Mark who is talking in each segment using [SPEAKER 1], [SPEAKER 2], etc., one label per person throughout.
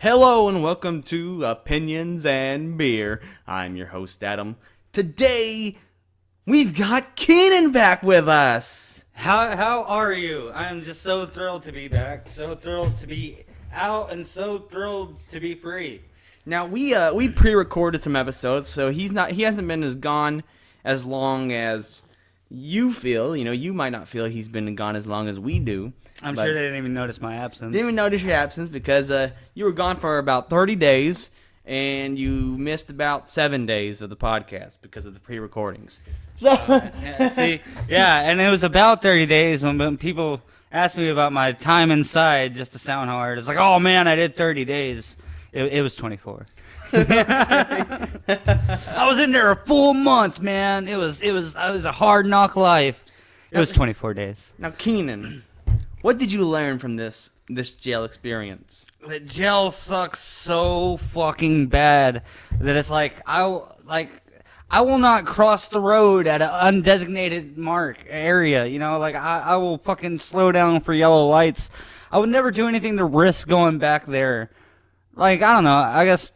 [SPEAKER 1] Hello and welcome to Opinions and Beer. I'm your host, Adam. Today, we've got Keenan back with us.
[SPEAKER 2] How are you? I'm just so thrilled to be back, so thrilled to be out, and so thrilled to be free.
[SPEAKER 1] Now, we pre-recorded some episodes, so he hasn't been as gone as long as you feel. You know, you might not feel he's been gone as long as we do.
[SPEAKER 2] I'm sure they didn't even notice my absence.
[SPEAKER 1] Didn't even notice your absence because you were gone for about 30 days, and you missed about 7 days of the podcast because of the pre-recordings. So,
[SPEAKER 2] and it was about 30 days when people asked me about my time inside, just to sound hard. It's like, oh man, I did 30 days. It was 24. I was in there a full month, man. It was a hard knock life. It was 24 days.
[SPEAKER 1] Now, Keenan, what did you learn from this jail experience?
[SPEAKER 2] The jail sucks so fucking bad that it's like I will not cross the road at an undesignated area. You know, like I will fucking slow down for yellow lights. I would never do anything to risk going back there. Like, I don't know. I guess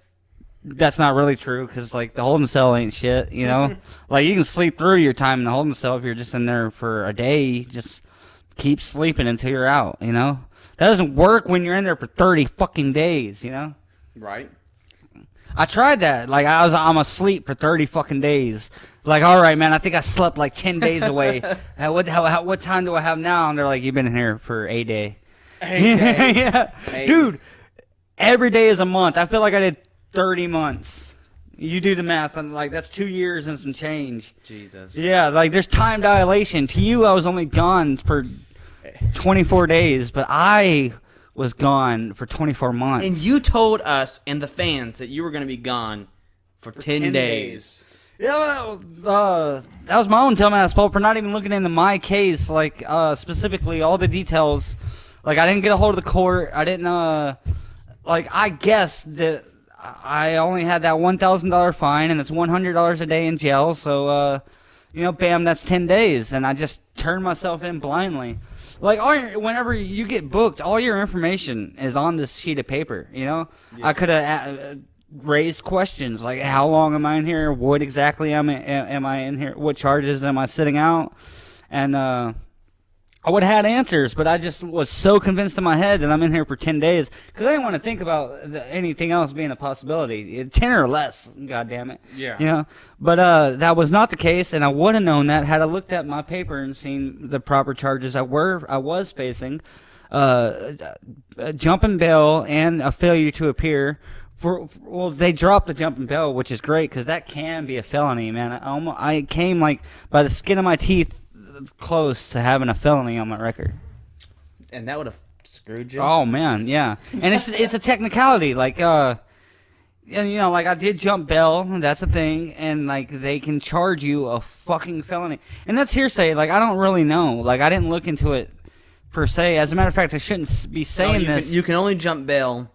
[SPEAKER 2] that's not really true because, like, the holding cell ain't shit, you know? Like, you can sleep through your time in the holding cell if you're just in there for a day. Just keep sleeping until you're out, you know? That doesn't work when you're in there for 30 fucking days, you know?
[SPEAKER 1] Right.
[SPEAKER 2] I tried that. Like, I'm asleep for 30 fucking days. Like, all right, man, I think I slept like 10 days away. What time do I have now? And they're like, you've been in here for a day. Yeah. Dude, every day is a month. I feel like I did 30 months. You do the math. I'm like, that's 2 years and some change.
[SPEAKER 1] Jesus.
[SPEAKER 2] Yeah, like, there's time dilation. To you, I was only gone for 24 days, but I was gone for 24 months.
[SPEAKER 1] And you told us and the fans that you were going to be gone for 10 days.
[SPEAKER 2] Yeah, that was my own dumbass fault for not even looking into my case, like, specifically all the details. Like, I didn't get a hold of the court. I didn't, like, I guessed that I only had that $1,000 fine, and it's $100 a day in jail, so, you know, bam, that's 10 days, and I just turned myself in blindly. Like, whenever you get booked, all your information is on this sheet of paper, you know? Yeah. I could have raised questions, like, how long am I in here? What exactly am I in here? What charges am I sitting out? And I would have had answers, but I just was so convinced in my head that I'm in here for 10 days because I didn't want to think about anything else being a possibility. 10 or less, God damn it.
[SPEAKER 1] Yeah.
[SPEAKER 2] You know? But that was not the case, and I would have known that had I looked at my paper and seen the proper charges I was facing. Jumping bail and a failure to appear. Well, they dropped the jumping bail, which is great because that can be a felony, man. I came like by the skin of my teeth close to having a felony on my record.
[SPEAKER 1] And that would have screwed you?
[SPEAKER 2] Oh, man, yeah. And it's a technicality. Like, and, you know, like I did jump bail. That's a thing. And, like, they can charge you a fucking felony. And that's hearsay. Like, I don't really know. Like, I didn't look into it per se. As a matter of fact, I shouldn't be saying this.
[SPEAKER 1] You can only jump bail.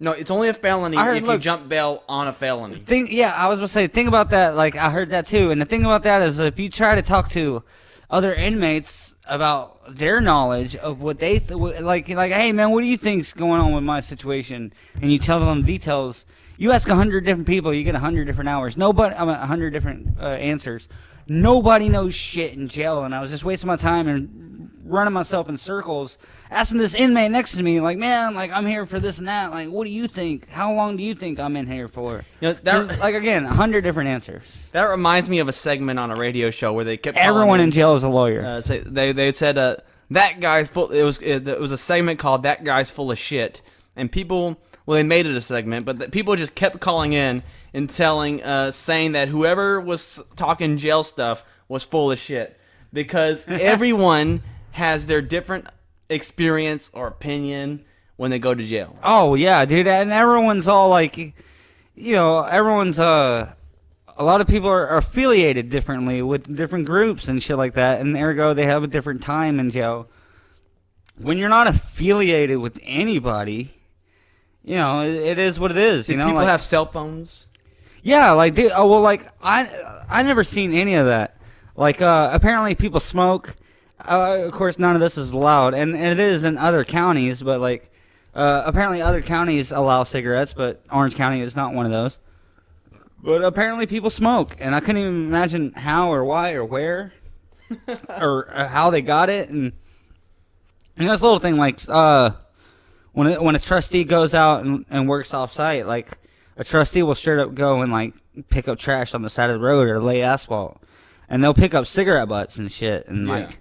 [SPEAKER 1] No, it's only a felony if you jump bail on a felony.
[SPEAKER 2] I was going to say, think about that. Like, I heard that too. And the thing about that is if you try to talk to other inmates about their knowledge of what they like, hey man, what do you think's going on with my situation? And you tell them details. You ask 100 different people, you get 100 different hours. 100 different answers. Nobody knows shit in jail, and I was just wasting my time and running myself in circles, asking this inmate next to me, like, man, like, I'm here for this and that. Like, what do you think? How long do you think I'm in here for?
[SPEAKER 1] You know,
[SPEAKER 2] like, again, 100 different answers.
[SPEAKER 1] That reminds me of a segment on a radio show where they kept
[SPEAKER 2] everyone in jail is a lawyer.
[SPEAKER 1] So they said that guy's full. It was a segment called "That Guy's Full of Shit," and people. Well, they made it a segment, but people just kept calling in and saying that whoever was talking jail stuff was full of shit because everyone has their different experience or opinion when they go to jail.
[SPEAKER 2] Oh yeah, dude, and everyone's all like, you know, everyone's a lot of people are affiliated differently with different groups and shit like that, and ergo they have a different time in jail. When you're not affiliated with anybody, you know, it is what it is. You know,
[SPEAKER 1] people have cell phones.
[SPEAKER 2] Yeah, like, dude, I never seen any of that. Like, apparently people smoke. Of course, none of this is allowed, and it is in other counties, but, like, Apparently other counties allow cigarettes, but Orange County is not one of those. But apparently people smoke, and I couldn't even imagine how or why or where or how they got it. And this little thing, like when a trustee goes out and works off site, like a trustee will straight up go and like pick up trash on the side of the road or lay asphalt, and they'll pick up cigarette butts and shit, and like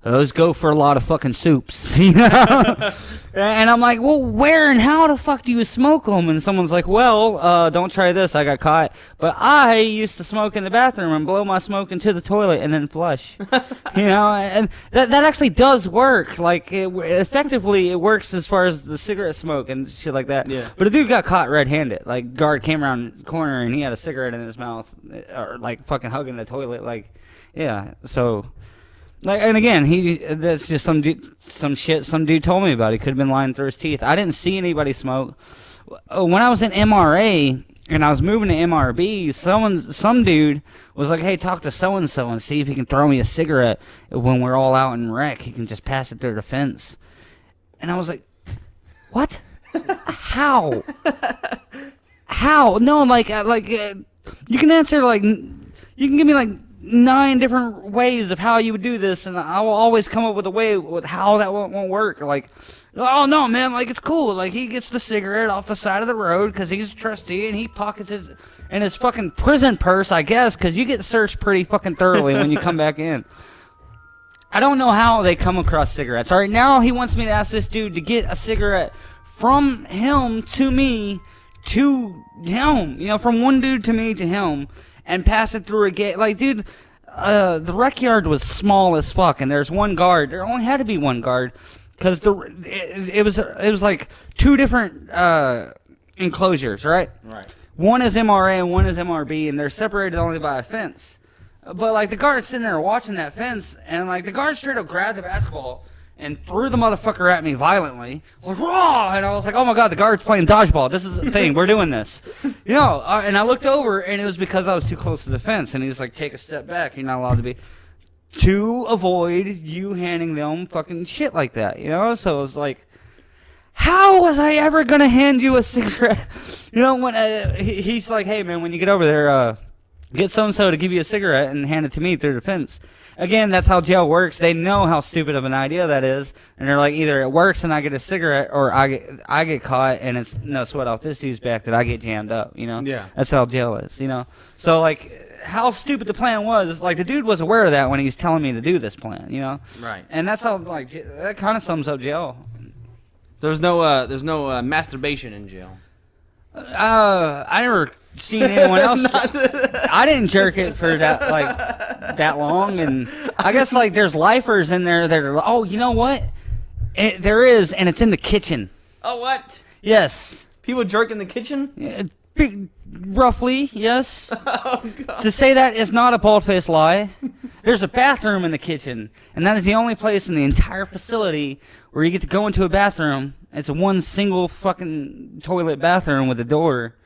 [SPEAKER 2] those go for a lot of fucking soups, you know? And I'm like, well, where and how the fuck do you smoke them? And someone's like, well, don't try this, I got caught. But I used to smoke in the bathroom and blow my smoke into the toilet and then flush. You know, and that actually does work. Like, effectively, it works as far as the cigarette smoke and shit like that.
[SPEAKER 1] Yeah.
[SPEAKER 2] But a dude got caught red-handed. Like, guard came around the corner and he had a cigarette in his mouth, or like fucking hugging the toilet. Like, yeah, so... Like, and again, that's just some shit some dude told me about. He could have been lying through his teeth. I didn't see anybody smoke. When I was in MRA and I was moving to MRB, some dude was like, hey, talk to so-and-so and see if he can throw me a cigarette when we're all out in rec. He can just pass it through the fence. And I was like, what? How? How? No, you can answer, like, you can give me, like, 9 different ways of how you would do this, and I will always come up with a way with how that won't work. Like, oh no, man, like, it's cool. Like, he gets the cigarette off the side of the road because he's a trustee, and he pockets his in his fucking prison purse, I guess, because you get searched pretty fucking thoroughly when you come back in. I don't know how they come across cigarettes. All right, now he wants me to ask this dude to get a cigarette from him to me to him. You know, from one dude to me to him. And pass it through a gate. Like, dude, the rec yard was small as fuck, and there's one guard. There only had to be one guard, because it was like 2 different enclosures, right? Right. One is MRA and one is MRB, and they're separated only by a fence. But like the guard's sitting there watching that fence, and like the guard straight up grabbed the basketball and threw the motherfucker at me violently. Like, raw! And I was like, oh my god, the guard's playing dodgeball. This is the thing. We're doing this. You know, and I looked over, and it was because I was too close to the fence. And he's like, take a step back. You're not allowed to be. To avoid you handing them fucking shit like that, you know? So it was like, how was I ever going to hand you a cigarette? You know, when he's like, hey, man, when you get over there, get so-and-so to give you a cigarette and hand it to me through the fence. Again, that's how jail works. They know how stupid of an idea that is, and they're like, either it works and I get a cigarette, or I get caught and it's no sweat off this dude's back that I get jammed up. You know,
[SPEAKER 1] yeah,
[SPEAKER 2] that's how jail is. You know, so like how stupid the plan was. Like the dude was aware of that when he was telling me to do this plan. You know,
[SPEAKER 1] right? And
[SPEAKER 2] that's how like that kind of sums up jail.
[SPEAKER 1] There's no masturbation in jail.
[SPEAKER 2] I never seen anyone else. I didn't jerk it for that long, and I guess like there's lifers in there that are. Oh, you know what? There is, and it's in the kitchen.
[SPEAKER 1] Oh, what?
[SPEAKER 2] Yes.
[SPEAKER 1] People jerk in the kitchen?
[SPEAKER 2] Roughly, yes.
[SPEAKER 1] Oh, God.
[SPEAKER 2] To say that is not a bald-faced lie. There's a bathroom in the kitchen, and that is the only place in the entire facility where you get to go into a bathroom. It's one single fucking toilet bathroom with a door.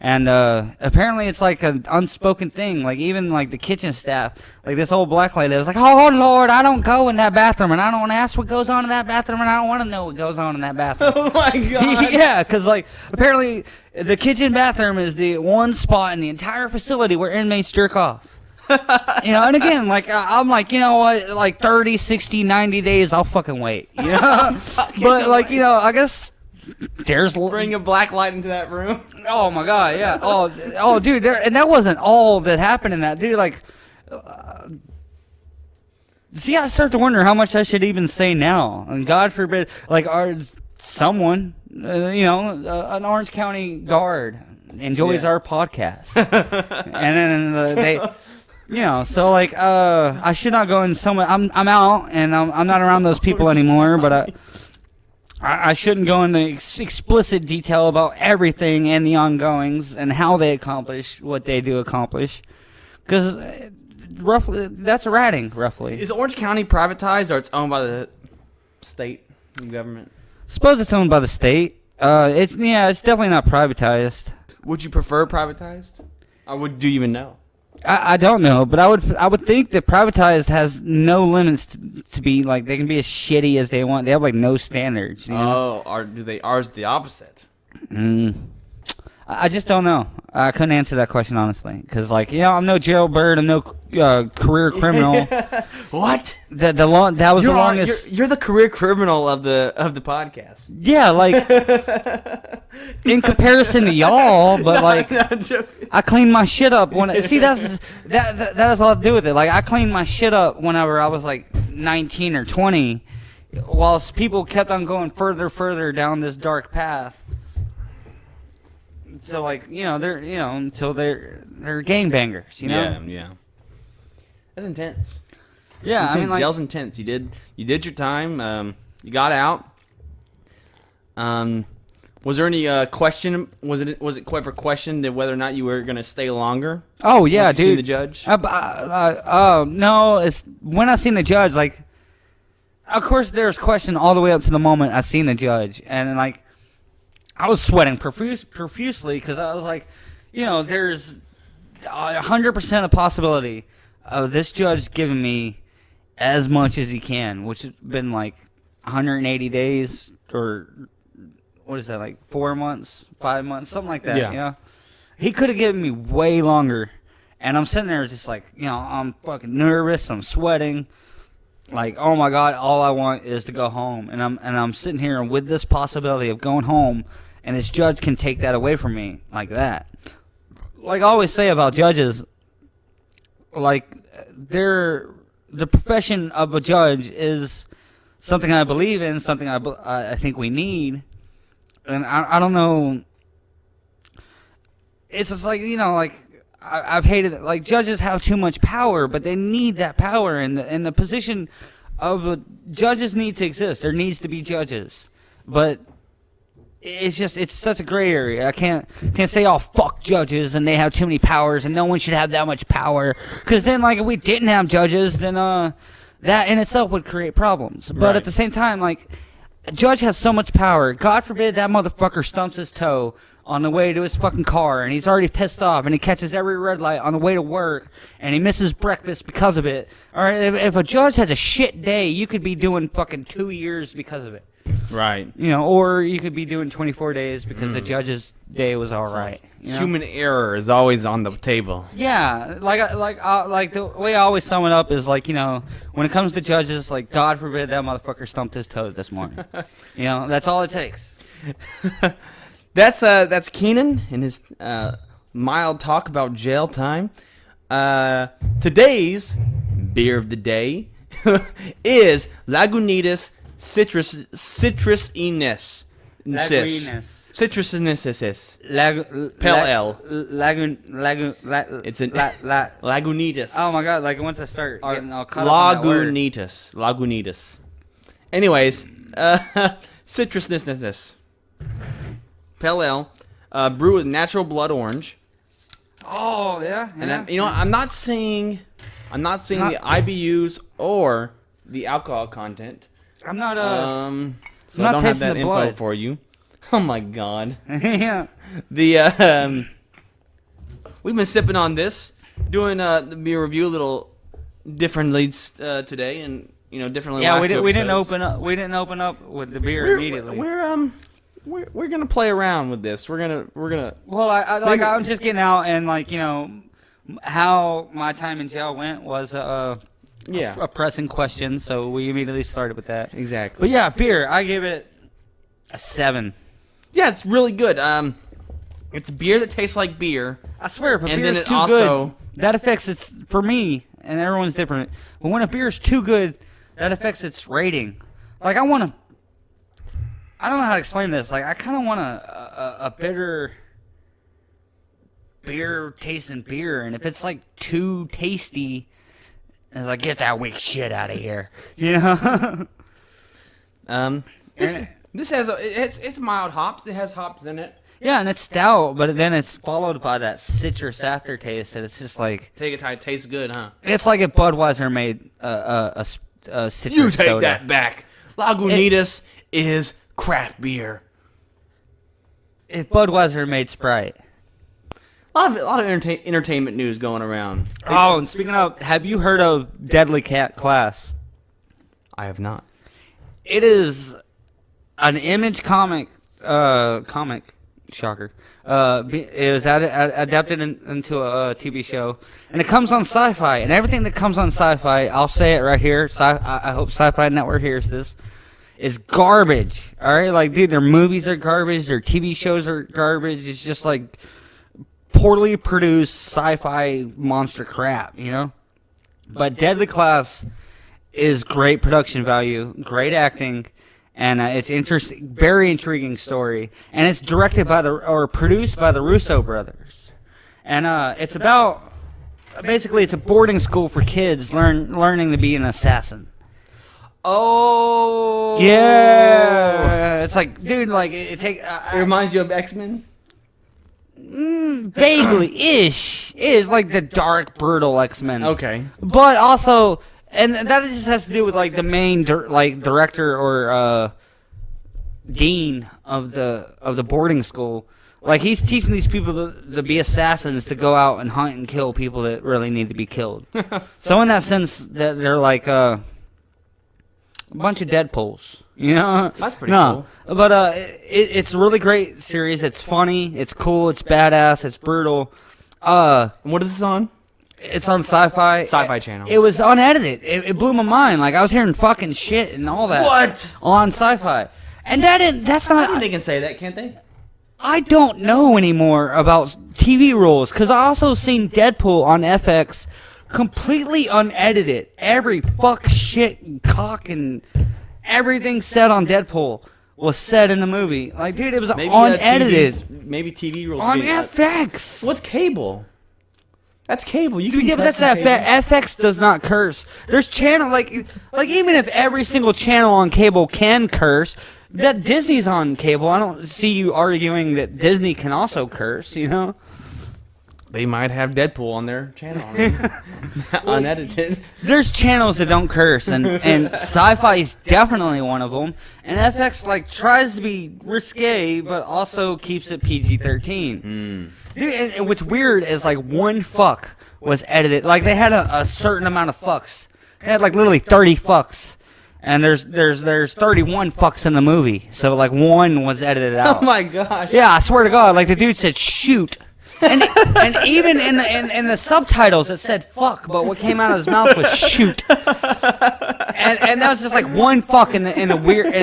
[SPEAKER 2] And apparently it's like an unspoken thing. Like even like the kitchen staff, like this old black lady was like, oh Lord, I don't go in that bathroom, and I don't ask what goes on in that bathroom, and I don't want to know what goes on in that bathroom.
[SPEAKER 1] Oh my God.
[SPEAKER 2] Yeah, because like apparently the kitchen bathroom is the one spot in the entire facility where inmates jerk off. You know, and again, like I'm like, you know what, like 30, 60, 90 days, I'll fucking wait. You know, but like, you know, I guess.
[SPEAKER 1] Bring a black light into that room.
[SPEAKER 2] Oh my God, yeah. Oh, dude, and that wasn't all that happened in that, dude. Like, see, I start to wonder how much I should even say now. And God forbid, like, someone, you know, an Orange County guard enjoys our podcast, and then they. You know, so like, I should not go in I'm out, and I'm not around those people anymore, but I shouldn't go into explicit detail about everything and the ongoings and how they accomplish what they do accomplish. Because roughly, that's ratting, roughly.
[SPEAKER 1] Is Orange County privatized, or it's owned by the state government?
[SPEAKER 2] Suppose it's owned by the state. It's definitely not privatized.
[SPEAKER 1] Would you prefer privatized? Or do you even know?
[SPEAKER 2] I don't know, but I would think that privatized has no limits to be like they can be as shitty as they want. They have like no standards. You know?
[SPEAKER 1] Do they? Ours is the opposite.
[SPEAKER 2] I just don't know. I couldn't answer that question honestly, because like I'm no jailbird, I'm no career criminal.
[SPEAKER 1] What?
[SPEAKER 2] That was the longest.
[SPEAKER 1] You're the career criminal of the podcast.
[SPEAKER 2] Yeah, like in comparison to y'all, but like I cleaned my shit up when that has a lot to do with it. Like I cleaned my shit up whenever I was like 19 or 20, whilst people kept on going further down this dark path. So like they're until they're gangbangers.
[SPEAKER 1] Yeah. That's intense.
[SPEAKER 2] Yeah,
[SPEAKER 1] intense.
[SPEAKER 2] I mean like
[SPEAKER 1] jail's intense. You did your time. You got out. Was there any question? Was it quite for question to whether or not you were gonna stay longer?
[SPEAKER 2] Oh yeah, dude.
[SPEAKER 1] Seen the judge?
[SPEAKER 2] No, it's when I seen the judge. Like, of course, there's question all the way up to the moment I seen the judge, and like, I was sweating profusely because I was like, there's 100% a possibility of this judge giving me as much as he can, which has been like 180 days or what is that, like 4 months, 5 months, something like that.
[SPEAKER 1] Yeah.
[SPEAKER 2] He could have given me way longer, and I'm sitting there just like, I'm fucking nervous, I'm sweating, like, oh my god, all I want is to go home, and I'm sitting here with this possibility of going home, and this judge can take that away from me like that. Like I always say about judges, like the profession of a judge is something I believe in, something I think we need, and I don't know. It's just like I've hated it. Like judges have too much power, but they need that power, and the position of judges need to exist. There needs to be judges, but it's such a gray area. I can't say fuck judges and they have too many powers and no one should have that much power, because then like if we didn't have judges, then that in itself would create problems. But at the same time, like a judge has so much power. God forbid that motherfucker stumps his toe on the way to his fucking car and he's already pissed off and he catches every red light on the way to work and he misses breakfast because of it. Or if a judge has a shit day, you could be doing fucking 2 years because of it.
[SPEAKER 1] Right.
[SPEAKER 2] Or you could be doing 24 days because the judge's day was all right.
[SPEAKER 1] Human error is always on the table.
[SPEAKER 2] Yeah, like the way I always sum it up is like, when it comes to judges, like God forbid that motherfucker stumped his toe this morning. That's all it takes.
[SPEAKER 1] That's Keenan and his mild talk about jail time. Today's beer of the day is Lagunitas Citrusinensis. Citrusinensis. Pale Ale. It's an Lagunitas.
[SPEAKER 2] Oh my god! Like once I start getting all caught up on that word.
[SPEAKER 1] Lagunitas. Anyways, Citrusinensis. Pale Ale, brewed with natural blood orange.
[SPEAKER 2] Oh yeah.
[SPEAKER 1] And I'm not seeing the IBUs or the alcohol content.
[SPEAKER 2] I'm not
[SPEAKER 1] so I don't have that info
[SPEAKER 2] blood
[SPEAKER 1] for you. Oh my god.
[SPEAKER 2] Yeah.
[SPEAKER 1] The we've been sipping on this, doing the beer review a little differently today, and differently.
[SPEAKER 2] Yeah,
[SPEAKER 1] last
[SPEAKER 2] we didn't open up. We didn't open up with the beer immediately.
[SPEAKER 1] We're gonna play around with this. We're gonna.
[SPEAKER 2] Well, I'm just getting out, and how my time in jail went was a pressing question, so we immediately started with that.
[SPEAKER 1] Exactly.
[SPEAKER 2] But yeah, beer, I give it a 7.
[SPEAKER 1] Yeah, it's really good. It's beer that tastes like beer.
[SPEAKER 2] I swear, but
[SPEAKER 1] and
[SPEAKER 2] beer's
[SPEAKER 1] then it
[SPEAKER 2] too
[SPEAKER 1] also
[SPEAKER 2] good. That affects its, for me, and everyone's different. But when a beer's too good, that affects its rating. Like I don't know how to explain this. Like I kind of want a bitter beer tasting beer, and if it's like too tasty, it's like, get that weak shit out of here.
[SPEAKER 1] This has it's mild hops. It has hops in it.
[SPEAKER 2] Yeah, and it's stout, but then it's followed by that citrus aftertaste that it's just like...
[SPEAKER 1] Take it how it tastes good, huh?
[SPEAKER 2] It's like if Budweiser made a citrus soda.
[SPEAKER 1] You take that back. Lagunitas is craft beer.
[SPEAKER 2] If Budweiser made Sprite.
[SPEAKER 1] A lot of entertainment news going around.
[SPEAKER 2] Oh, and speaking of, have you heard of Deadly Cat Class?
[SPEAKER 1] I have not.
[SPEAKER 2] It is an Image comic. Shocker. It was adapted into a TV show, and it comes on Sci-Fi. And everything that comes on Sci-Fi, I'll say it right here. I hope Sci-Fi Network hears this. Is garbage. All right, like dude, their movies are garbage. Their TV shows are garbage. It's just like poorly produced sci-fi monster crap, you know. But Deadly Class is great production value, great acting. And it's interesting, very intriguing story, and it's directed by produced by the Russo brothers, and it's about basically it's a boarding school for kids learning to be an assassin.
[SPEAKER 1] Oh,
[SPEAKER 2] yeah, it's like dude, like it
[SPEAKER 1] reminds you of X-Men.
[SPEAKER 2] Vaguely ish. It is like the dark, brutal X-Men.
[SPEAKER 1] Okay,
[SPEAKER 2] but also. And that just has to do with like the main director or dean of the boarding school. Like he's teaching these people to be assassins, to go out and hunt and kill people that really need to be killed. So in that sense, that they're like a bunch of Deadpools. You know,
[SPEAKER 1] that's pretty cool.
[SPEAKER 2] But it's a really great series. It's funny. It's cool. It's badass. It's brutal.
[SPEAKER 1] What is this on?
[SPEAKER 2] It's on Sci-Fi.
[SPEAKER 1] Sci-Fi Channel.
[SPEAKER 2] It was unedited. It blew my mind. Like I was hearing fucking shit and all that.
[SPEAKER 1] What?
[SPEAKER 2] On Sci-Fi. And that's not.
[SPEAKER 1] I think they can say that, can't they?
[SPEAKER 2] I don't know anymore about TV rules because I also seen Deadpool on FX, completely unedited. Every fuck, shit, and cock, and everything said on Deadpool was said in the movie. Like, dude, it was unedited.
[SPEAKER 1] Maybe TV rules
[SPEAKER 2] on FX.
[SPEAKER 1] What's cable? That's cable. You
[SPEAKER 2] can
[SPEAKER 1] yeah,
[SPEAKER 2] but that's FX does not curse. There's channel like even if every single channel on cable can curse, that Disney's on cable. I don't see you arguing that Disney can also curse. You know,
[SPEAKER 1] they might have Deadpool on their channel, unedited.
[SPEAKER 2] There's channels that don't curse, and Sci-Fi is definitely one of them. And FX like tries to be risque, but also keeps it PG-13. Dude, and what's weird is like one fuck was edited. Like they had a certain amount of fucks. They had like literally 30 fucks, and there's 31 fucks in the movie. So like one was edited out.
[SPEAKER 1] Oh my gosh!
[SPEAKER 2] Yeah, I swear to God, like the dude said shoot, and even in the subtitles it said fuck, but what came out of his mouth was shoot. And that was just like one fuck in the weird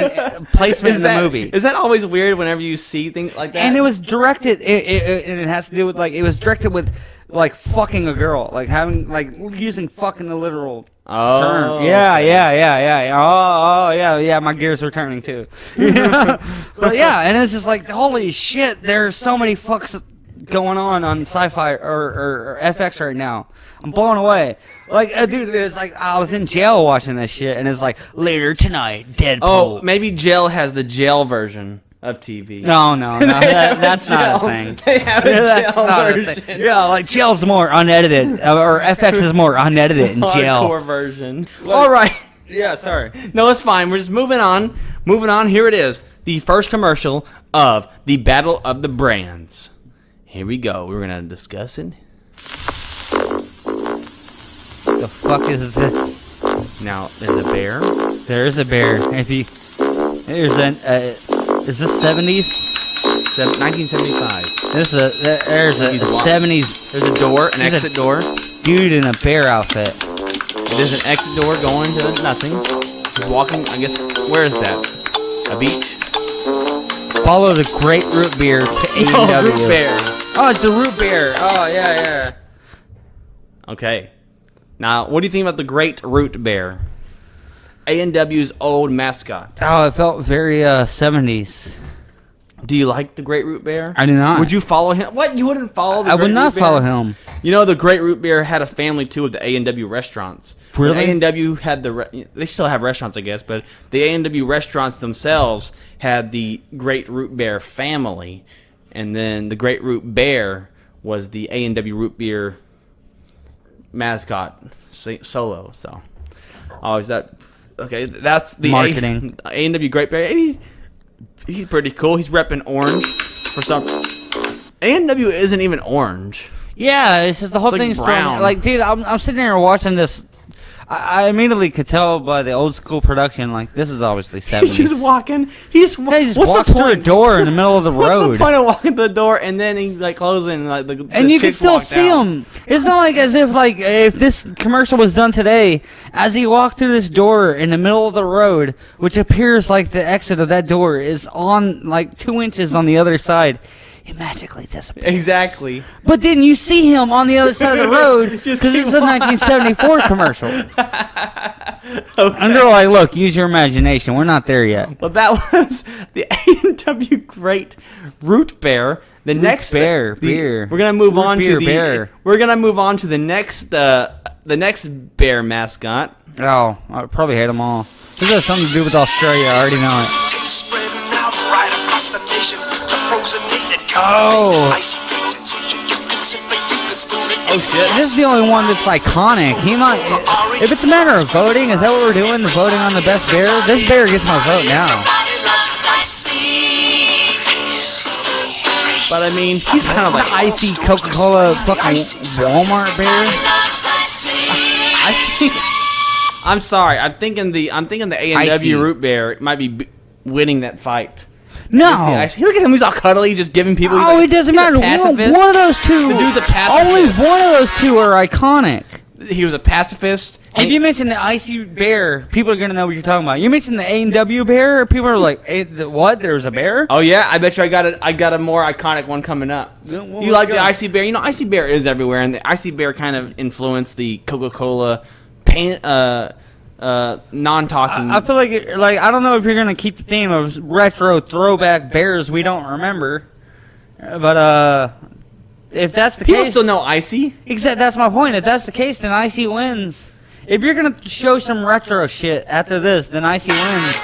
[SPEAKER 2] placement in the movie.
[SPEAKER 1] Is that always weird whenever you see things like that?
[SPEAKER 2] And it was directed, and it has to do with like it was directed with like fucking a girl, like having like using fuck in the literal term. Yeah,
[SPEAKER 1] okay.
[SPEAKER 2] yeah. Oh, yeah. My gears were turning too. But yeah, and it's just like holy shit. There's so many fucks going on Sci-Fi or FX right now. I'm blown away. Like, dude, it's like I was in jail watching this shit, and it's like later tonight, Deadpool.
[SPEAKER 1] Oh, maybe jail has the jail version of TV.
[SPEAKER 2] No, that's not a thing.
[SPEAKER 1] They have a jail version.
[SPEAKER 2] Yeah, like jail's more unedited, or FX is more unedited in jail.
[SPEAKER 1] Hardcore version.
[SPEAKER 2] All right. Yeah, sorry.
[SPEAKER 1] No, it's fine. We're just moving on. Moving on. Here it is. The first commercial of the Battle of the Brands. Here we go. We're gonna discuss it.
[SPEAKER 2] The fuck is this?
[SPEAKER 1] Now, there's a bear.
[SPEAKER 2] There is a bear. If you, there's an, is this 70s?
[SPEAKER 1] 1975.
[SPEAKER 2] There's a 70s.
[SPEAKER 1] There's a door, an exit door.
[SPEAKER 2] Dude in a bear outfit.
[SPEAKER 1] There's an exit door going to nothing. He's walking, I guess, where is that? A beach?
[SPEAKER 2] Follow the Great Root Beer to AEW.
[SPEAKER 1] Oh, root beer.
[SPEAKER 2] Oh, it's the root beer. Oh, yeah.
[SPEAKER 1] Okay. Now, what do you think about the Great Root Bear? A&W's old mascot.
[SPEAKER 2] Oh, it felt very 70s.
[SPEAKER 1] Do you like the Great Root Bear?
[SPEAKER 2] I do not.
[SPEAKER 1] Would you follow him? What? You wouldn't follow the
[SPEAKER 2] I
[SPEAKER 1] Great
[SPEAKER 2] would not
[SPEAKER 1] Root Bear?
[SPEAKER 2] follow him.
[SPEAKER 1] You know, the Great Root Bear had a family, too, of the A&W restaurants.
[SPEAKER 2] Really?
[SPEAKER 1] A&W had they still have restaurants, I guess, but the A&W restaurants themselves had the Great Root Bear family, and then the Great Root Bear was the A&W Root Beer mascot solo. So, oh, is that okay? That's the
[SPEAKER 2] marketing.
[SPEAKER 1] A&W Great Bear. He's pretty cool. He's repping orange for some. A&W isn't even orange.
[SPEAKER 2] Yeah, it's just the whole
[SPEAKER 1] It's like
[SPEAKER 2] thing's
[SPEAKER 1] brown.
[SPEAKER 2] thrown. Like, dude, I'm sitting there watching this. I immediately could tell by the old school production, like, this is obviously 70s.
[SPEAKER 1] He's just walking. He just
[SPEAKER 2] He
[SPEAKER 1] what's
[SPEAKER 2] walks
[SPEAKER 1] the
[SPEAKER 2] through a
[SPEAKER 1] point?
[SPEAKER 2] door in the middle of the
[SPEAKER 1] What's
[SPEAKER 2] road.
[SPEAKER 1] the point of walking through the door and then he like closes and like the
[SPEAKER 2] And you can
[SPEAKER 1] chicks
[SPEAKER 2] still
[SPEAKER 1] walked
[SPEAKER 2] see
[SPEAKER 1] out?
[SPEAKER 2] him. It's not like as if like if this commercial was done today, as he walked through this door in the middle of the road, which appears like the exit of that door is on like 2 inches on the other side. He magically disappears.
[SPEAKER 1] Exactly.
[SPEAKER 2] But then you see him on the other side of the road
[SPEAKER 1] Just
[SPEAKER 2] because
[SPEAKER 1] keep
[SPEAKER 2] it's a 1974 commercial. And they're like, look, use your imagination. We're not there yet.
[SPEAKER 1] Well, that was the A&W Great Root Bear. The next
[SPEAKER 2] beer.
[SPEAKER 1] We're gonna move
[SPEAKER 2] Root
[SPEAKER 1] on
[SPEAKER 2] beer
[SPEAKER 1] to the.
[SPEAKER 2] bear.
[SPEAKER 1] We're gonna move on to the next bear mascot.
[SPEAKER 2] Oh, I probably hate them all. This has something to do with Australia. I already know it. Oh.
[SPEAKER 1] Oh shit!
[SPEAKER 2] This is the only one that's iconic. He might. If it's a matter of voting, is that what we're doing? The voting on the best bear? This bear gets my vote now.
[SPEAKER 1] But I mean, he's kind of like
[SPEAKER 2] Icee Coca-Cola fucking Walmart bear.
[SPEAKER 1] I think. I'm sorry. I'm thinking the A&W
[SPEAKER 2] Icee.
[SPEAKER 1] Root Bear might be winning that fight.
[SPEAKER 2] No.
[SPEAKER 1] Look at him. He's all cuddly, just giving people.
[SPEAKER 2] Oh, it doesn't matter. One of those two.
[SPEAKER 1] The dude's a pacifist.
[SPEAKER 2] Only one of those two are iconic.
[SPEAKER 1] He was a pacifist.
[SPEAKER 2] If you mention the Icee bear, people are gonna know what you're talking about. You mention the A&W bear, people are like, "What? There's a bear?"
[SPEAKER 1] Oh yeah, I bet you I got a more iconic one coming up.
[SPEAKER 2] Well,
[SPEAKER 1] You like
[SPEAKER 2] let's
[SPEAKER 1] the
[SPEAKER 2] go.
[SPEAKER 1] Icee Bear? You know, Icee Bear is everywhere, and the Icee Bear kind of influenced the Coca-Cola non-talking.
[SPEAKER 2] I feel like I don't know if you're gonna keep the theme of retro throwback bears we don't remember, but if that's the
[SPEAKER 1] people
[SPEAKER 2] case,
[SPEAKER 1] still know Icee.
[SPEAKER 2] Exactly, that's my point. If that's the case, then Icee wins. If you're gonna show some retro shit after this, then Icee wins.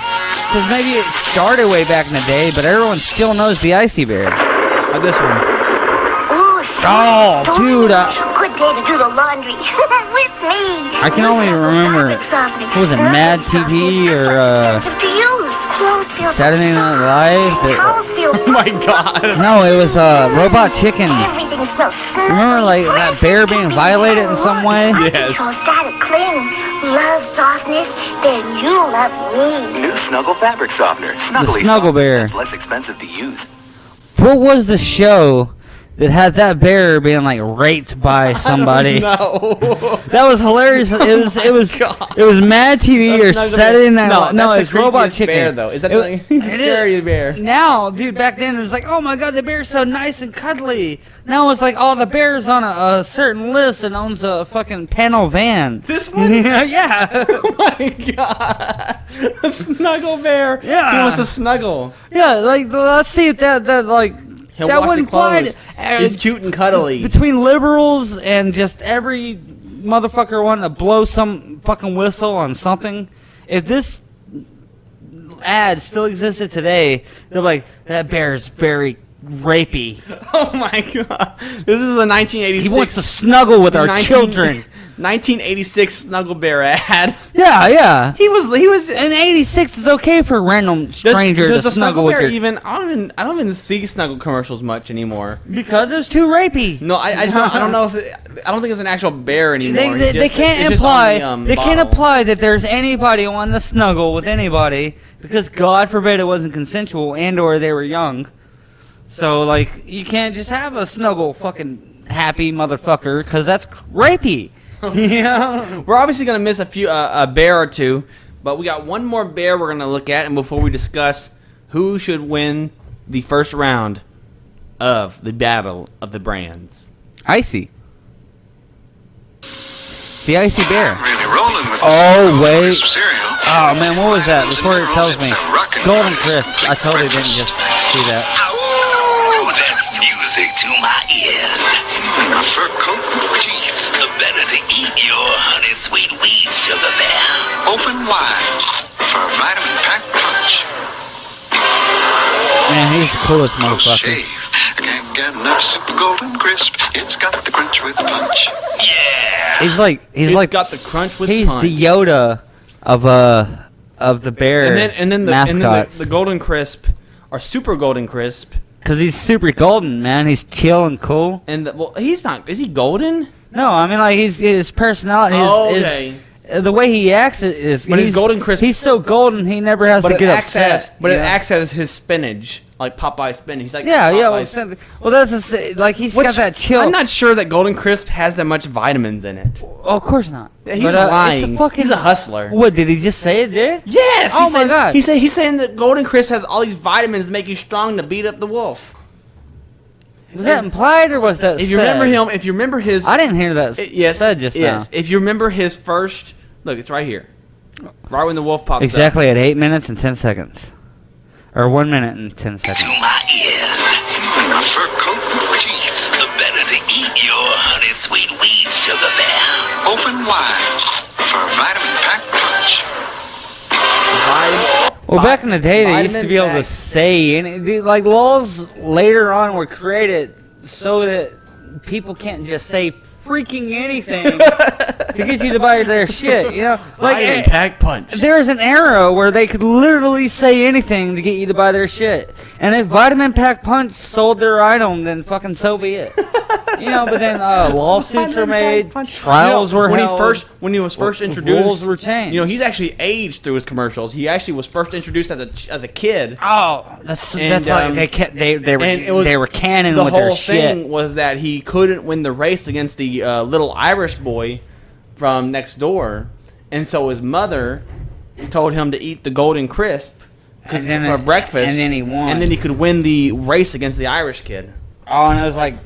[SPEAKER 2] Because maybe it started way back in the day, but everyone still knows the Icee bear.
[SPEAKER 1] Or this one.
[SPEAKER 2] Oh, dude.
[SPEAKER 3] Good day to do the laundry with me.
[SPEAKER 2] I can only remember, what was it, Mad TV or Saturday Night Live?
[SPEAKER 1] Oh my god.
[SPEAKER 2] No, it was Robot Chicken.
[SPEAKER 3] Everything smells snug.
[SPEAKER 2] Remember, like, that bear being violated in some way?
[SPEAKER 1] Yes.
[SPEAKER 3] Got it clean. Love softness, then you love me.
[SPEAKER 4] New Snuggle fabric softener. Snuggle
[SPEAKER 2] Snuggle Bear.
[SPEAKER 4] It's less expensive to use.
[SPEAKER 2] What was the show that had that bear being, like, raped by somebody?
[SPEAKER 1] No.
[SPEAKER 2] That was hilarious. It was Mad TV or
[SPEAKER 1] That's not the
[SPEAKER 2] Saturday
[SPEAKER 1] bear.
[SPEAKER 2] Night.
[SPEAKER 1] No, that's
[SPEAKER 2] it's
[SPEAKER 1] the
[SPEAKER 2] Robot
[SPEAKER 1] creepiest
[SPEAKER 2] Chicken.
[SPEAKER 1] bear, though. Is that he's a
[SPEAKER 2] it
[SPEAKER 1] scary
[SPEAKER 2] is.
[SPEAKER 1] bear?
[SPEAKER 2] Now, dude, back then it was like, oh my god, the bear's so nice and cuddly. Now it's like, oh, the bear's on a certain list and owns a fucking panel van.
[SPEAKER 1] This one?
[SPEAKER 2] Yeah.
[SPEAKER 1] Oh my god. A snuggle bear.
[SPEAKER 2] Yeah.
[SPEAKER 1] He wants to snuggle.
[SPEAKER 2] Yeah, like, let's see if that like,
[SPEAKER 1] He'll
[SPEAKER 2] that
[SPEAKER 1] wash
[SPEAKER 2] wouldn't
[SPEAKER 1] the clothes.
[SPEAKER 2] fly.
[SPEAKER 1] He's cute and cuddly.
[SPEAKER 2] Between liberals and just every motherfucker wanting to blow some fucking whistle on something, if this ad still existed today, they're like, that bear's very rapey.
[SPEAKER 1] Oh my god. This is a 1986.
[SPEAKER 2] He wants to snuggle with our
[SPEAKER 1] 19
[SPEAKER 2] children.
[SPEAKER 1] 1986 Snuggle Bear ad.
[SPEAKER 2] Yeah.
[SPEAKER 1] He was
[SPEAKER 2] In '86, it's okay for a random stranger
[SPEAKER 1] does
[SPEAKER 2] to
[SPEAKER 1] the
[SPEAKER 2] snuggle with
[SPEAKER 1] Bear
[SPEAKER 2] your...
[SPEAKER 1] even I don't even see Snuggle commercials much anymore.
[SPEAKER 2] Because it's too rapey.
[SPEAKER 1] No, I just don't, I don't know if I don't think it's an actual bear anymore.
[SPEAKER 2] They can't imply that there's anybody wanting to snuggle with anybody because God forbid it wasn't consensual and or they were young. So like you can't just have a snuggle fucking happy motherfucker because that's rapey.
[SPEAKER 1] Yeah, we're obviously gonna miss a bear or two, but we got one more bear we're gonna look at, and before we discuss who should win the first round of the battle of the brands.
[SPEAKER 2] Icee. The Icee bear.
[SPEAKER 5] Really rolling with
[SPEAKER 2] Oh,
[SPEAKER 5] this
[SPEAKER 2] wait.
[SPEAKER 5] cereal.
[SPEAKER 2] Oh man, what was that? Before it tells me.
[SPEAKER 5] It's a rockin'
[SPEAKER 2] Golden
[SPEAKER 5] breakfast.
[SPEAKER 2] Crisp. I totally didn't just see that.
[SPEAKER 6] Oh, that's music to my ears.
[SPEAKER 5] A fur coat with teeth.
[SPEAKER 6] The better to eat your honey sweet weed, sugar bear.
[SPEAKER 5] Open wide for a vitamin-packed punch.
[SPEAKER 2] Man, he's the coolest motherfucker.
[SPEAKER 5] Shave. Can't get enough super golden crisp. It's got the crunch with punch.
[SPEAKER 6] Yeah.
[SPEAKER 2] He's like
[SPEAKER 1] It's got the crunch with
[SPEAKER 2] he's
[SPEAKER 1] punch.
[SPEAKER 2] the Yoda of the bear
[SPEAKER 1] and then
[SPEAKER 2] mascot.
[SPEAKER 1] the Golden Crisp, or Super Golden Crisp,
[SPEAKER 2] Cause he's super golden, man. He's chill and cool.
[SPEAKER 1] And well, he's not. Is he golden?
[SPEAKER 2] No, I mean like his personality.
[SPEAKER 1] Okay.
[SPEAKER 2] The way he acts is.
[SPEAKER 1] But he's Golden Crisp.
[SPEAKER 2] He's so golden, he never has to get upset.
[SPEAKER 1] But it acts as his spinach, like Popeye spinach. He's like
[SPEAKER 2] Yeah.
[SPEAKER 1] Popeye's-
[SPEAKER 2] Well, that's like he's got that chill.
[SPEAKER 1] I'm not sure that Golden Crisp has that much vitamins in it.
[SPEAKER 2] Oh, of course not.
[SPEAKER 1] Yeah, he's
[SPEAKER 2] But,
[SPEAKER 1] lying. He's a hustler.
[SPEAKER 2] What did he just say? It did?
[SPEAKER 1] Yes.
[SPEAKER 2] Oh my God.
[SPEAKER 1] He's saying that Golden Crisp has all these vitamins to make you strong to beat up the wolf.
[SPEAKER 2] Was that implied or was that?
[SPEAKER 1] If you remember his,
[SPEAKER 2] I didn't hear that. Said just now.
[SPEAKER 1] If you remember his first, look, it's right here, right when the wolf pops
[SPEAKER 2] Exactly at 8 minutes and 10 seconds, or 1 minute and 10 seconds.
[SPEAKER 6] To my ears.
[SPEAKER 5] A fur coat with teeth.
[SPEAKER 6] The better to eat your honey sweet weed, sugar bear.
[SPEAKER 5] Open wide for vitamin pack punch.
[SPEAKER 2] Well, back in the day, they used to be able to
[SPEAKER 1] vitamin
[SPEAKER 2] say, and like laws later on were created so that people can't just say freaking anything to get you to buy their shit. You know,
[SPEAKER 1] Vitamin pack punch.
[SPEAKER 2] There was an era where they could literally say anything to get you to buy their shit, and if Vitamin Pack Punch sold their item, then fucking so be it. You know, but then lawsuits were made, trials were held.
[SPEAKER 1] When he was first introduced,
[SPEAKER 2] rules were changed.
[SPEAKER 1] You know, he's actually aged through his commercials. He actually was first introduced as a kid.
[SPEAKER 2] Oh, that's like they were canon
[SPEAKER 1] The
[SPEAKER 2] with their
[SPEAKER 1] whole
[SPEAKER 2] shit.
[SPEAKER 1] thing was that he couldn't win the race against the little Irish boy from next door, and so his mother told him to eat the Golden Crisp for breakfast,
[SPEAKER 2] and then he won,
[SPEAKER 1] and then he could win the race against the Irish kid.
[SPEAKER 2] Oh, and it was like.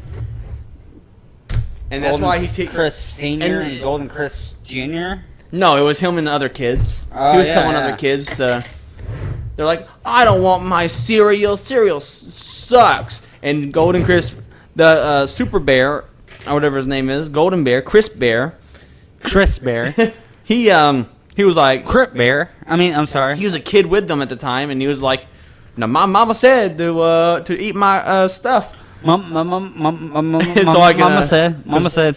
[SPEAKER 1] And that's why he took
[SPEAKER 2] Crisp Senior and Golden Crisp Junior.
[SPEAKER 1] No, it was him and other kids.
[SPEAKER 2] Oh,
[SPEAKER 1] he was
[SPEAKER 2] yeah,
[SPEAKER 1] telling other kids to. They're like, I don't want my cereal. Cereal sucks. And Golden Crisp, the Super Bear, or whatever his name is, Golden Bear, Crisp Bear.
[SPEAKER 2] Crisp Bear.
[SPEAKER 1] He was like
[SPEAKER 2] Crip Bear. I mean, I'm sorry.
[SPEAKER 1] He was a kid with them at the time, and he was like, "Now my mama said to eat my stuff."
[SPEAKER 2] Mama said.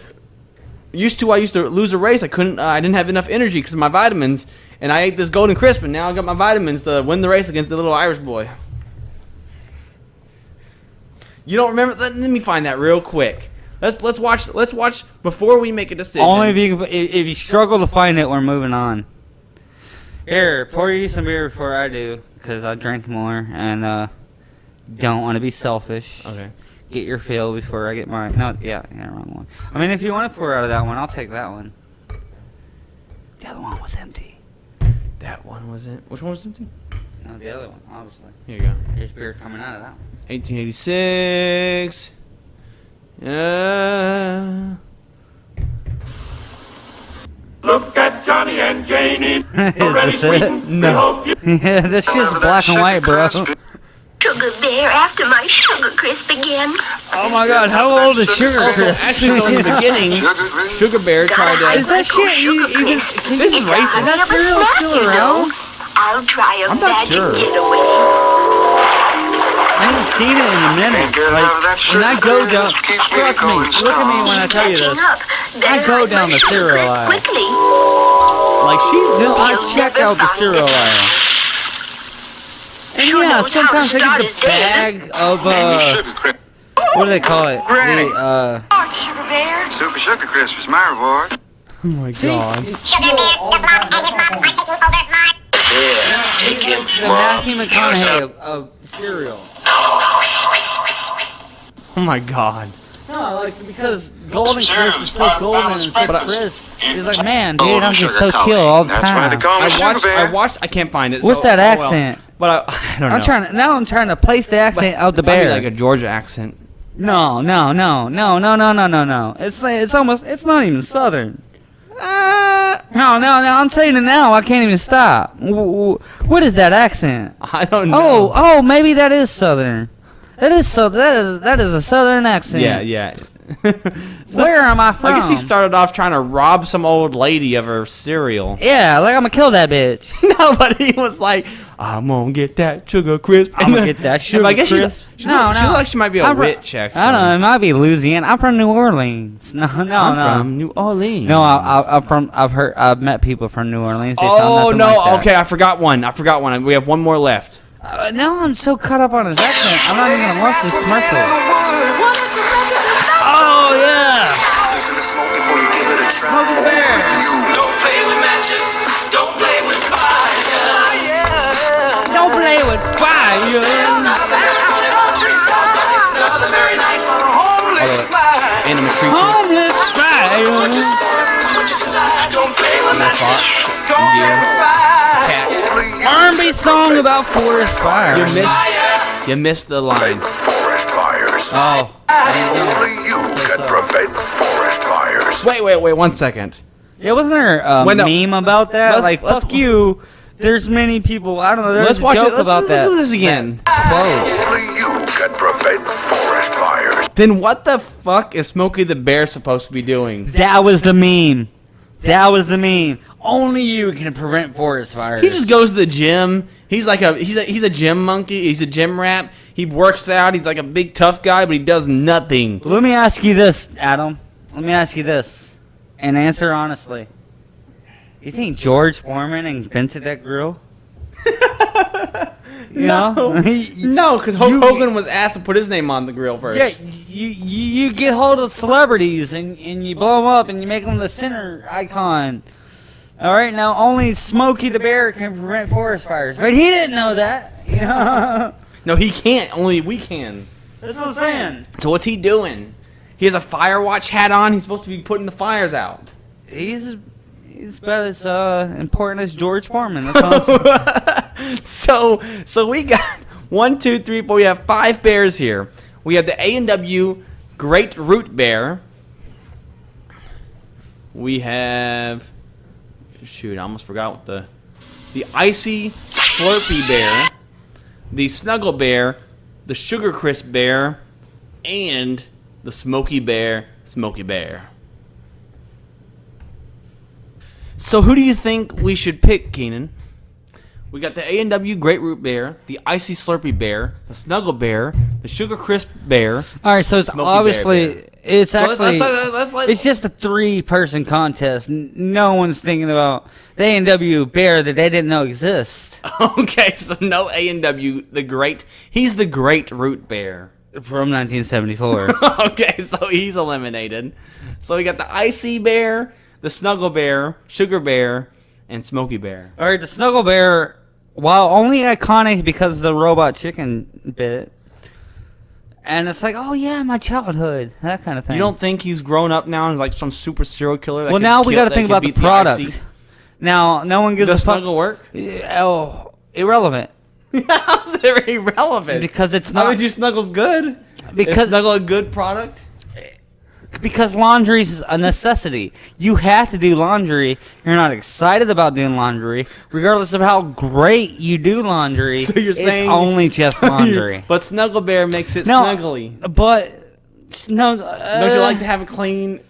[SPEAKER 1] I used to lose a race. I didn't have enough energy because of my vitamins, and I ate this Golden Crisp, and now I got my vitamins to win the race against the little Irish boy. You don't remember? Let me find that real quick. Let's watch before we make a decision.
[SPEAKER 2] Only if you struggle to find it, we're moving on. Here, pour you some beer before I do, because I drink more and don't want to be selfish.
[SPEAKER 1] Okay.
[SPEAKER 2] Get your fill before I get mine. No, yeah, wrong one. I mean, if you want to pour out of that one, I'll take that one. The other one was empty.
[SPEAKER 1] That one was it. Which one was empty?
[SPEAKER 2] No, the other one, obviously.
[SPEAKER 1] Here you go.
[SPEAKER 2] There's beer coming out of that one.
[SPEAKER 1] 1886.
[SPEAKER 7] Look at Johnny and Janie.
[SPEAKER 2] Is this it? No. Yeah, this shit's black and white, bro.
[SPEAKER 3] Sugar Bear after my Sugar Crisp again.
[SPEAKER 2] Oh my god, how old is Sugar Crisp?
[SPEAKER 1] Actually, so in the beginning, Sugar Bear tried to.
[SPEAKER 2] Is that shit even?
[SPEAKER 1] This is racist.
[SPEAKER 2] Is that cereal still around?
[SPEAKER 3] I'll try a
[SPEAKER 1] I'm not
[SPEAKER 3] magic
[SPEAKER 1] sure.
[SPEAKER 3] getaway.
[SPEAKER 2] I ain't seen it in a minute. Like, and I go down. Trust me. Look at me when I tell you this. I go down the cereal aisle.
[SPEAKER 3] Quickly.
[SPEAKER 1] Like
[SPEAKER 2] No, I check out the cereal aisle. And yeah, sometimes I get the bag of what do they call it? The
[SPEAKER 3] Sugar Bear.
[SPEAKER 5] Super Sugar Crisp is my reward.
[SPEAKER 1] Oh my god.
[SPEAKER 2] the Matthew McConaughey of cereal.
[SPEAKER 1] Oh my god.
[SPEAKER 2] No, like because Golden Crisp is so golden and so crisp. He's like, man, dude, I'm just so chill all the
[SPEAKER 5] That's why they
[SPEAKER 2] time.
[SPEAKER 5] call me Sugar Bear.
[SPEAKER 1] I watched. I can't find it.
[SPEAKER 2] What's
[SPEAKER 1] so-
[SPEAKER 2] that
[SPEAKER 1] oh, well.
[SPEAKER 2] accent?
[SPEAKER 1] But I don't know.
[SPEAKER 2] I'm trying to place the accent of the
[SPEAKER 1] That'd be
[SPEAKER 2] bear.
[SPEAKER 1] like a Georgia accent.
[SPEAKER 2] No. It's almost. It's not even southern. No. I'm saying it now. I can't even stop. What is that accent?
[SPEAKER 1] I don't know.
[SPEAKER 2] Oh, maybe that is southern. That is a southern accent.
[SPEAKER 1] Yeah.
[SPEAKER 2] Where am I from?
[SPEAKER 1] I guess he started off trying to rob some old lady of her cereal.
[SPEAKER 2] Yeah, like I'm gonna kill that bitch.
[SPEAKER 1] No, but he was like, I'm gonna get that Sugar Crisp.
[SPEAKER 2] I'm gonna get that Sugar
[SPEAKER 1] I guess
[SPEAKER 2] Crisp.
[SPEAKER 1] She looks like she might be a witch, actually.
[SPEAKER 2] I don't know. It might be Louisiana. I'm from New Orleans. No.
[SPEAKER 1] I'm from New Orleans.
[SPEAKER 2] No, I've met people from New Orleans. They sound
[SPEAKER 1] Oh
[SPEAKER 2] nothing
[SPEAKER 1] no!
[SPEAKER 2] like that.
[SPEAKER 1] Okay, I forgot one. We have one more left.
[SPEAKER 2] Now I'm so caught up on his accent, I'm not even gonna watch this commercial. Oh yeah!
[SPEAKER 5] Listen to smoke before you give it a try.
[SPEAKER 2] Smoke the bear.
[SPEAKER 6] Don't play with matches. Don't play with fire.
[SPEAKER 2] Don't play with fire.
[SPEAKER 6] Another very nice homeless fire.
[SPEAKER 1] Animal creature.
[SPEAKER 2] Homeless fire.
[SPEAKER 6] What you suppose? What you desire? Don't play with matches. Don't play with fire.
[SPEAKER 2] R&B song about forest fire.
[SPEAKER 1] You missed the line.
[SPEAKER 5] Forest fires.
[SPEAKER 2] Oh.
[SPEAKER 5] Only you can prevent forest fires.
[SPEAKER 1] Wait, 1 second.
[SPEAKER 2] Yeah, wasn't there a
[SPEAKER 1] When the-
[SPEAKER 2] meme about that?
[SPEAKER 1] let's-
[SPEAKER 2] Like,
[SPEAKER 1] let's-
[SPEAKER 2] fuck you. There's many people. I don't know. There's
[SPEAKER 1] Let's
[SPEAKER 2] a
[SPEAKER 1] watch
[SPEAKER 2] joke
[SPEAKER 1] it. Let's
[SPEAKER 2] about that.
[SPEAKER 1] do this again.
[SPEAKER 2] Whoa.
[SPEAKER 5] Only you can prevent forest fires.
[SPEAKER 1] Then what the fuck is Smokey the Bear supposed to be doing?
[SPEAKER 2] That was the meme. That was the meme. Only you can prevent forest fires.
[SPEAKER 1] He just goes to the gym. He's a gym monkey. He's a gym rat. He works out. He's like a big tough guy, but he does nothing.
[SPEAKER 2] Let me ask you this, Adam. Let me ask you this, and answer honestly. You think George Foreman invented that grill? You know?
[SPEAKER 1] No, because Hulk
[SPEAKER 2] You-
[SPEAKER 1] Hogan was asked to put his name on the grill first.
[SPEAKER 2] Yeah, you get hold of celebrities and you blow them up and you make them the center icon. All right, now only Smokey the Bear can prevent forest fires, but he didn't know that. You know?
[SPEAKER 1] No, he can't. Only we can.
[SPEAKER 2] That's what I'm saying.
[SPEAKER 1] So what's he doing? He has a fire watch hat on. He's supposed to be putting the fires out.
[SPEAKER 2] He's about as important as George Foreman. That's awesome.
[SPEAKER 1] So we got 1, 2, 3, 4. We have 5 bears here. We have the A&W Great Root Bear. We have, shoot, I almost forgot what the Icee Slurpee Bear, the Snuggle Bear, the Sugar Crisp Bear, and the Smoky Bear. So who do you think we should pick, Keenan? We got the A&W Great Root Bear, the Icee Slurpee Bear, the Snuggle Bear, the Sugar Crisp Bear.
[SPEAKER 2] All right, so it's
[SPEAKER 1] Smoky
[SPEAKER 2] obviously
[SPEAKER 1] Bear.
[SPEAKER 2] it's
[SPEAKER 1] So
[SPEAKER 2] actually
[SPEAKER 1] let's
[SPEAKER 2] it's just a 3-person contest. No one's thinking about the A&W Bear that they didn't know exist
[SPEAKER 1] Okay, so no A&W, the Great. He's the Great Root Bear.
[SPEAKER 2] from 1974.
[SPEAKER 1] Okay, so he's eliminated. So we got the Icee Bear, the Snuggle Bear, Sugar Bear, and Smoky Bear.
[SPEAKER 2] All right, the Snuggle Bear, while only iconic because of the robot chicken bit, and it's like, oh yeah, my childhood, that kind of thing.
[SPEAKER 1] You don't think he's grown up now and is like some super serial killer? That
[SPEAKER 2] Well,
[SPEAKER 1] could
[SPEAKER 2] now we
[SPEAKER 1] kill-
[SPEAKER 2] got to
[SPEAKER 1] that
[SPEAKER 2] think
[SPEAKER 1] could
[SPEAKER 2] about the
[SPEAKER 1] beat
[SPEAKER 2] product.
[SPEAKER 1] Icee?
[SPEAKER 2] Now, no one gives
[SPEAKER 1] Does
[SPEAKER 2] a fuck.
[SPEAKER 1] Snuggle work?
[SPEAKER 2] Oh, irrelevant.
[SPEAKER 1] How's it irrelevant?
[SPEAKER 2] Because it's
[SPEAKER 1] How
[SPEAKER 2] not.
[SPEAKER 1] would you Snuggle's good?
[SPEAKER 2] Because-
[SPEAKER 1] Is Snuggle a good product?
[SPEAKER 2] Because laundry's a necessity. You have to do laundry. You're not excited about doing laundry, regardless of how great you do laundry.
[SPEAKER 1] So you're saying
[SPEAKER 2] it's only just laundry.
[SPEAKER 1] But Snuggle Bear makes it
[SPEAKER 2] No,
[SPEAKER 1] snuggly.
[SPEAKER 2] But no,
[SPEAKER 1] Don't you like to have a clean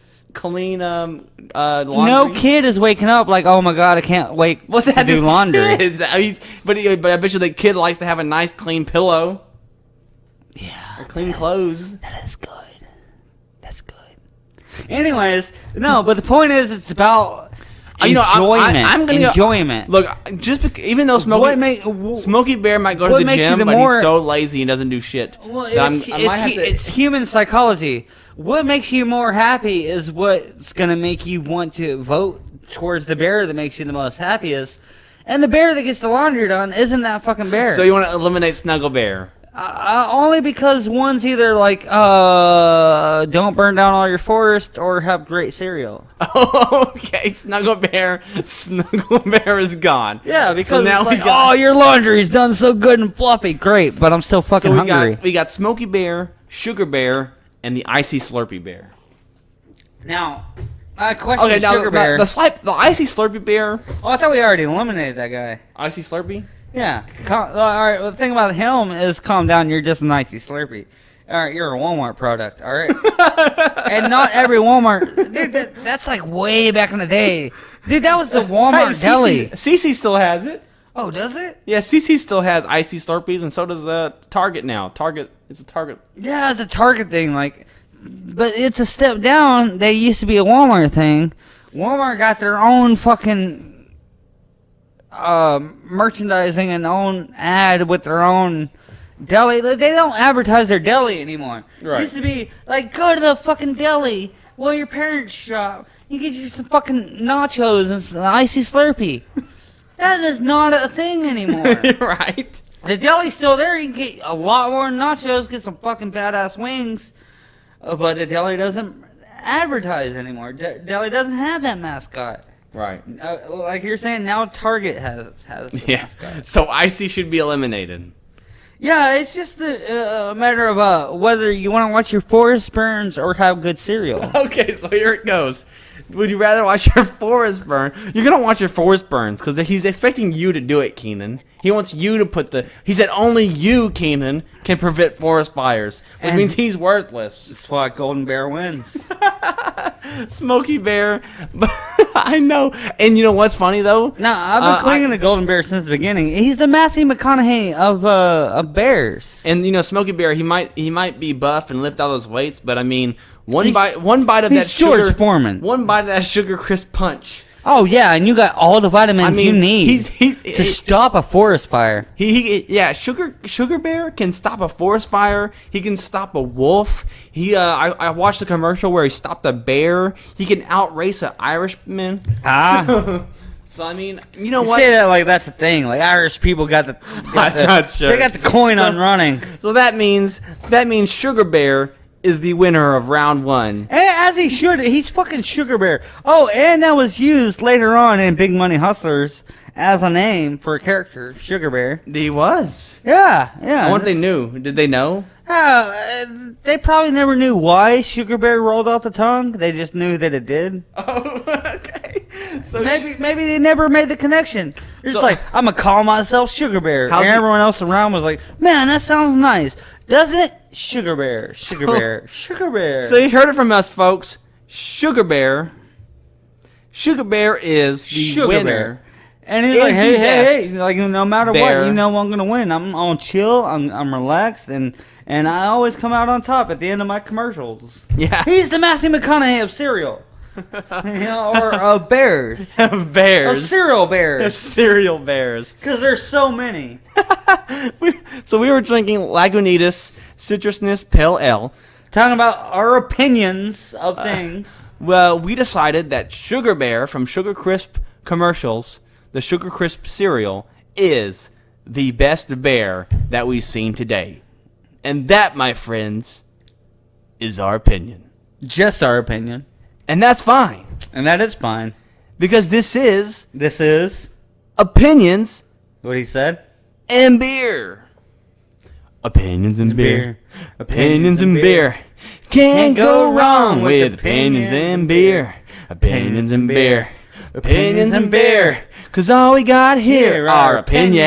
[SPEAKER 1] laundry?
[SPEAKER 2] no kid is waking up like, oh my god, I can't wait
[SPEAKER 1] What's
[SPEAKER 2] to
[SPEAKER 1] that
[SPEAKER 2] do laundry.
[SPEAKER 1] Kids? But I bet you the kid likes to have a nice clean pillow
[SPEAKER 2] Yeah,
[SPEAKER 1] or clean clothes.
[SPEAKER 2] that is good. That's good. Anyways, no, but the point is, it's about enjoyment.
[SPEAKER 1] I'm gonna
[SPEAKER 2] enjoyment.
[SPEAKER 1] Look, even though Smokey Bear might go to
[SPEAKER 2] what
[SPEAKER 1] the
[SPEAKER 2] makes you
[SPEAKER 1] gym,
[SPEAKER 2] the
[SPEAKER 1] but
[SPEAKER 2] more-
[SPEAKER 1] he's so lazy he doesn't do shit.
[SPEAKER 2] Well,
[SPEAKER 1] that
[SPEAKER 2] it's human psychology. What makes you more happy is what's going to make you want to vote towards the bear that makes you the most happiest. And the bear that gets the laundry done isn't that fucking bear.
[SPEAKER 1] So you want to eliminate Snuggle Bear?
[SPEAKER 2] Only because one's either like, don't burn down all your forest or have great cereal.
[SPEAKER 1] Okay, Snuggle Bear is gone.
[SPEAKER 2] Yeah, because
[SPEAKER 1] So now
[SPEAKER 2] it's
[SPEAKER 1] we
[SPEAKER 2] like,
[SPEAKER 1] got-
[SPEAKER 2] oh, your laundry's done so good and fluffy. Great, but I'm still fucking hungry.
[SPEAKER 1] We got Smoky Bear, Sugar Bear, and the Icee Slurpee Bear.
[SPEAKER 2] Now, question
[SPEAKER 1] Okay, now
[SPEAKER 2] Sugar Bear.
[SPEAKER 1] the Icee Slurpee Bear,
[SPEAKER 2] Oh, I thought we already eliminated that guy.
[SPEAKER 1] Icee Slurpee.
[SPEAKER 2] Yeah. All right. Well, the thing about him is, calm down. You're just a nicey Slurpee. All right. You're a Walmart product. All right. And not every Walmart. Dude, that's like way back in the day. Dude, that was the Walmart deli.
[SPEAKER 1] CC still has it.
[SPEAKER 2] Oh, does it?
[SPEAKER 1] Yeah, CC still has Icee Slurpees, and so does Target now. It's a Target.
[SPEAKER 2] Yeah, it's a Target thing. Like, but it's a step down. They used to be a Walmart thing. Walmart got their own fucking merchandising and own ad with their own deli. They don't advertise their deli anymore.
[SPEAKER 1] Right.
[SPEAKER 2] It used to be like, go to the fucking deli while your parents shop. You get you some fucking nachos and some Icee Slurpee. That is not a thing anymore.
[SPEAKER 1] Right.
[SPEAKER 2] The deli's still there. You can get a lot more nachos, get some fucking badass wings. But the deli doesn't advertise anymore. Deli doesn't have that mascot.
[SPEAKER 1] Right.
[SPEAKER 2] Like you're saying, now Target has the
[SPEAKER 1] Yeah.
[SPEAKER 2] mascot.
[SPEAKER 1] So Icee should be eliminated.
[SPEAKER 2] Yeah, it's just a matter of whether you want to watch your forest burns or have good cereal.
[SPEAKER 1] Okay, so here it goes. Would you rather watch your forest burn? You're gonna watch your forest burns because he's expecting you to do it, Keenan. He wants you to put the. He said only you, Keenan, can prevent forest fires, which
[SPEAKER 2] And-
[SPEAKER 1] means he's worthless.
[SPEAKER 2] That's why Golden Bear wins.
[SPEAKER 1] Smokey Bear, I know. And you know what's funny though?
[SPEAKER 2] No, I've been clinging to Golden Bear since the beginning. He's the Matthew McConaughey of bears.
[SPEAKER 1] And you know, Smokey Bear, he might be buff and lift all those weights, but I mean, one
[SPEAKER 2] He's-
[SPEAKER 1] bite of
[SPEAKER 2] he's
[SPEAKER 1] that
[SPEAKER 2] George
[SPEAKER 1] sugar,
[SPEAKER 2] Foreman.
[SPEAKER 1] one bite of that sugar crisp punch.
[SPEAKER 2] Oh yeah, and you got all the vitamins
[SPEAKER 1] I mean,
[SPEAKER 2] you need
[SPEAKER 1] he's
[SPEAKER 2] to stop a forest fire.
[SPEAKER 1] Yeah, Sugar Bear can stop a forest fire. He can stop a wolf. I watched a commercial where he stopped a bear. He can outrace an Irishman. So I mean, you know
[SPEAKER 2] You
[SPEAKER 1] what?
[SPEAKER 2] say that like that's a thing. Like Irish people got the,
[SPEAKER 1] not sure.
[SPEAKER 2] they got the coin on running.
[SPEAKER 1] So that means Sugar Bear is the winner of round one.
[SPEAKER 2] As he should. He's fucking Sugar Bear. Oh, and that was used later on in Big Money Hustlers as a name for a character, Sugar Bear.
[SPEAKER 1] He was.
[SPEAKER 2] Yeah.
[SPEAKER 1] I wonder if they knew. Did they know?
[SPEAKER 2] They probably never knew why Sugar Bear rolled off the tongue. They just knew that it did.
[SPEAKER 1] Oh, okay. So
[SPEAKER 2] Maybe they never made the connection. They're just
[SPEAKER 1] So-
[SPEAKER 2] like, I'm gonna call myself Sugar Bear. And
[SPEAKER 1] How's he-
[SPEAKER 2] everyone else around was like, man, that sounds nice, doesn't it? Sugar Bear, Sugar Bear, Sugar Bear.
[SPEAKER 1] So you heard it from us, folks. Sugar Bear is the
[SPEAKER 2] Sugar
[SPEAKER 1] winner.
[SPEAKER 2] Bear. And he's
[SPEAKER 1] Is
[SPEAKER 2] like,
[SPEAKER 1] the
[SPEAKER 2] hey,
[SPEAKER 1] best
[SPEAKER 2] hey, like no matter
[SPEAKER 1] bear.
[SPEAKER 2] what, you know I'm gonna win. I'm on chill. I'm relaxed, and I always come out on top at the end of my commercials.
[SPEAKER 1] Yeah.
[SPEAKER 2] He's the Matthew McConaughey of cereal, or of bears, of
[SPEAKER 1] Bears.
[SPEAKER 2] cereal bears,
[SPEAKER 1] Cereal bears.
[SPEAKER 2] because there's so many.
[SPEAKER 1] So we were drinking Lagunitas Citrusinensis Pale Ale.
[SPEAKER 2] Talking about our opinions of things.
[SPEAKER 1] Well, we decided that Sugar Bear from Sugar Crisp commercials, the Sugar Crisp cereal, is the best bear that we've seen today. And that, my friends, is our opinion.
[SPEAKER 2] Just our opinion,
[SPEAKER 1] And that's fine.
[SPEAKER 2] and that is fine.
[SPEAKER 1] Because this is
[SPEAKER 2] This is
[SPEAKER 1] opinions
[SPEAKER 2] what he said.
[SPEAKER 1] and beer. Opinions and beer. Opinions and beer. Can't go wrong with opinions and beer. Opinions and beer. Opinions and beer. Cause all we got here are opinions.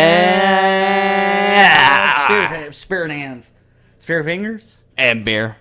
[SPEAKER 2] Spirit hands, spirit fingers.
[SPEAKER 1] And beer.